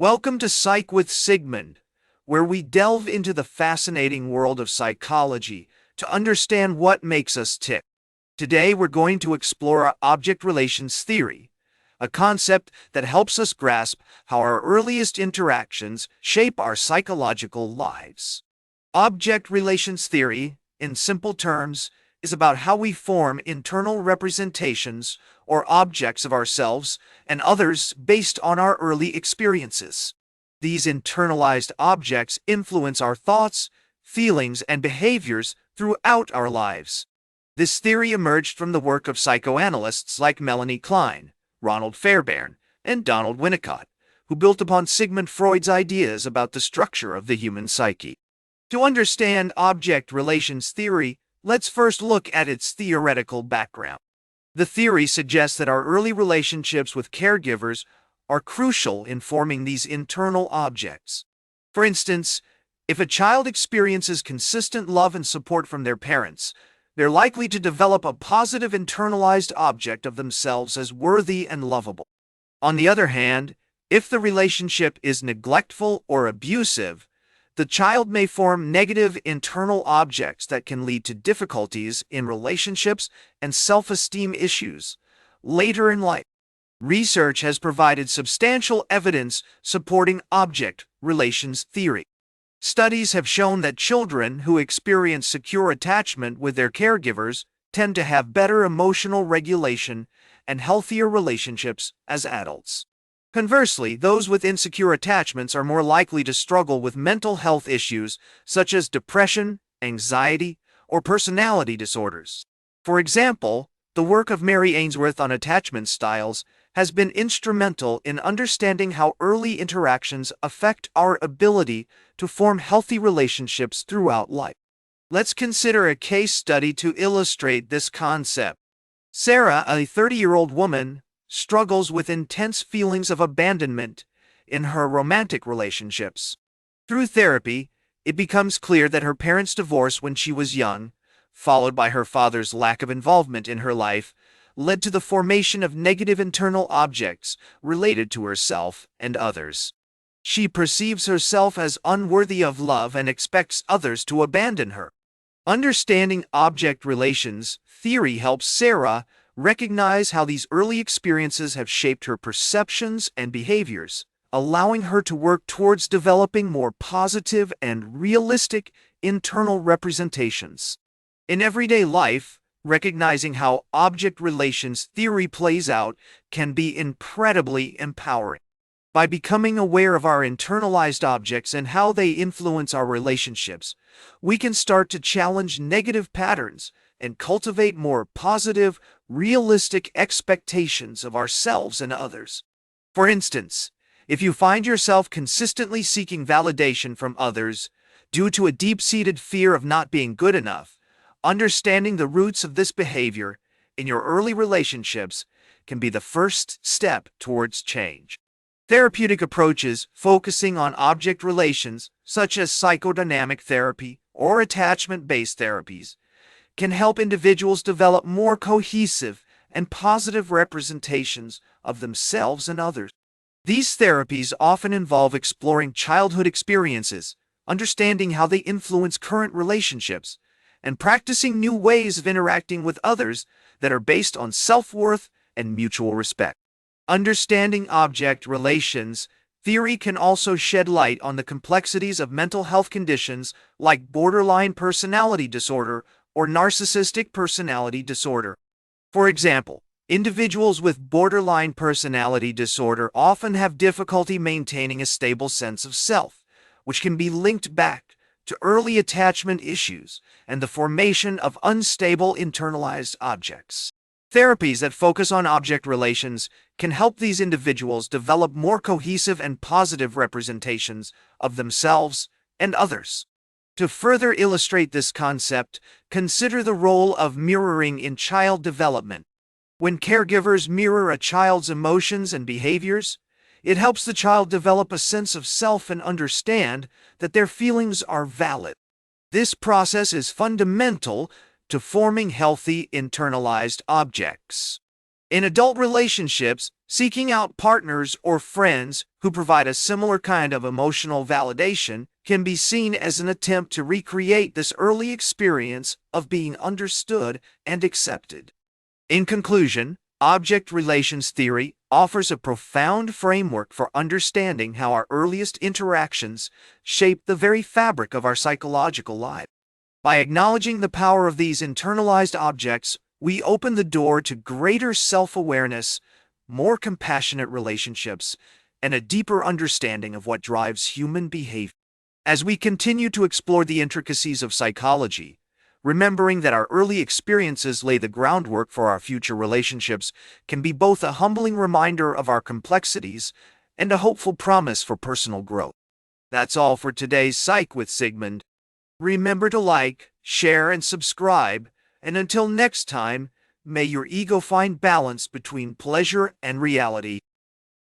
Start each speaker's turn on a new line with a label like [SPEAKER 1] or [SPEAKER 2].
[SPEAKER 1] Welcome to Psych with Sigmund, where we delve into the fascinating world of psychology to understand what makes us tick. Today, we're going to explore object relations theory, a concept that helps us grasp how our earliest interactions shape our psychological lives. Object relations theory, in simple terms, is about how we form internal representations or objects of ourselves and others based on our early experiences. These internalized objects influence our thoughts, feelings, and behaviors throughout our lives. This theory emerged from the work of psychoanalysts like Melanie Klein, Ronald Fairbairn, and Donald Winnicott, who built upon Sigmund Freud's ideas about the structure of the human psyche. To understand object relations theory, let's first look at its theoretical background. The theory suggests that our early relationships with caregivers are crucial in forming these internal objects. For instance, if a child experiences consistent love and support from their parents, they're likely to develop a positive internalized object of themselves as worthy and lovable. On the other hand, if the relationship is neglectful or abusive, the child may form negative internal objects that can lead to difficulties in relationships and self-esteem issues later in life. Research has provided substantial evidence supporting object relations theory. Studies have shown that children who experience secure attachment with their caregivers tend to have better emotional regulation and healthier relationships as adults. Conversely, those with insecure attachments are more likely to struggle with mental health issues such as depression, anxiety, or personality disorders. For example, the work of Mary Ainsworth on attachment styles has been instrumental in understanding how early interactions affect our ability to form healthy relationships throughout life. Let's consider a case study to illustrate this concept. Sarah, a 30-year-old woman, struggles with intense feelings of abandonment in her romantic relationships. Through therapy, it becomes clear that her parents' divorce when she was young, followed by her father's lack of involvement in her life, led to the formation of negative internal objects related to herself and others. She perceives herself as unworthy of love and expects others to abandon her. Understanding object relations theory helps Sarah recognize how these early experiences have shaped her perceptions and behaviors, allowing her to work towards developing more positive and realistic internal representations. In everyday life, recognizing how object relations theory plays out can be incredibly empowering. By becoming aware of our internalized objects and how they influence our relationships, we can start to challenge negative patterns and cultivate more positive, realistic expectations of ourselves and others. For instance, if you find yourself consistently seeking validation from others due to a deep-seated fear of not being good enough, understanding the roots of this behavior in your early relationships can be the first step towards change. Therapeutic approaches focusing on object relations, such as psychodynamic therapy or attachment-based therapies, can help individuals develop more cohesive and positive representations of themselves and others. These therapies often involve exploring childhood experiences, understanding how they influence current relationships, and practicing new ways of interacting with others that are based on self-worth and mutual respect. Understanding object relations theory can also shed light on the complexities of mental health conditions like borderline personality disorder or narcissistic personality disorder. For example, individuals with borderline personality disorder often have difficulty maintaining a stable sense of self, which can be linked back to early attachment issues and the formation of unstable internalized objects. Therapies that focus on object relations can help these individuals develop more cohesive and positive representations of themselves and others. To further illustrate this concept, consider the role of mirroring in child development. When caregivers mirror a child's emotions and behaviors, it helps the child develop a sense of self and understand that their feelings are valid. This process is fundamental to forming healthy internalized objects. In adult relationships, seeking out partners or friends who provide a similar kind of emotional validation can be seen as an attempt to recreate this early experience of being understood and accepted. In conclusion, object relations theory offers a profound framework for understanding how our earliest interactions shape the very fabric of our psychological life. By acknowledging the power of these internalized objects, we open the door to greater self-awareness, more compassionate relationships, and a deeper understanding of what drives human behavior. As we continue to explore the intricacies of psychology, remembering that our early experiences lay the groundwork for our future relationships can be both a humbling reminder of our complexities and a hopeful promise for personal growth. That's all for today's Psych with Sigmund. Remember to like, share, and subscribe, and until next time, may your ego find balance between pleasure and reality.